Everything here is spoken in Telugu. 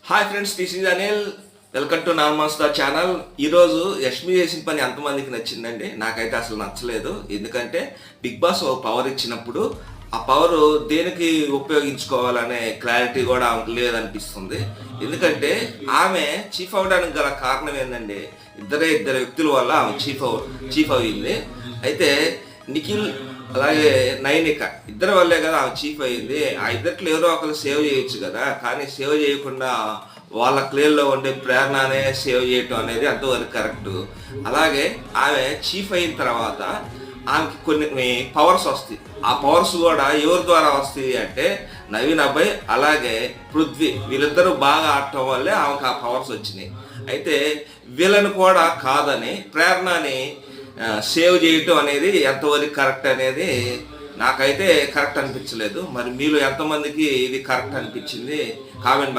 Hi friends, this is Anil. Welcome to normal star channel. ఈరోజు యష్మి చేసిన పని ఎంతమందికి నచ్చిందండి? నాకైతే అసలు నచ్చలేదు. ఎందుకంటే బిగ్ బాస్ ఒక పవర్ ఇచ్చినప్పుడు ఆ పవర్ దేనికి ఉపయోగించుకోవాలనే క్లారిటీ కూడా ఆమెకు లేదనిపిస్తుంది. ఎందుకంటే ఆమె చీఫ్ అవ్వడానికి గల కారణం ఏంటండి? ఇద్దరు వ్యక్తుల వల్ల ఆమె చీఫ్ అయ్యింది. అయితే నిఖిల్ అలాగే నైనిక ఇద్దరి వల్లే కదా ఆమె చీఫ్ అయ్యింది. ఆ ఇద్దరికి ఎవరో ఒకరు సేవ్ చేయొచ్చు కదా, కానీ సేవ్ చేయకుండా వాళ్ళ క్లియర్లో ఉండే ప్రేరణనే సేవ్ చేయటం అనేది అంతవరకు కరెక్ట్. అలాగే ఆమె చీఫ్ అయిన తర్వాత ఆమెకి కొన్ని పవర్స్ వస్తాయి. ఆ పవర్స్ కూడా ఎవరి ద్వారా వస్తాయి అంటే నవీన్ అబ్బాయి అలాగే పృథ్వీ వీళ్ళిద్దరూ బాగా ఆడటం వల్లే ఆమెకు ఆ పవర్స్ వచ్చినాయి. అయితే వీళ్ళని కూడా కాదని ప్రేరణని సేవ్ చేయటం అనేది ఎంతవరకు కరెక్ట్ అనేది నాకైతే కరెక్ట్ అనిపించలేదు. మరి మీలో ఎంతమందికి ఇది కరెక్ట్ అనిపించింది కామెంట్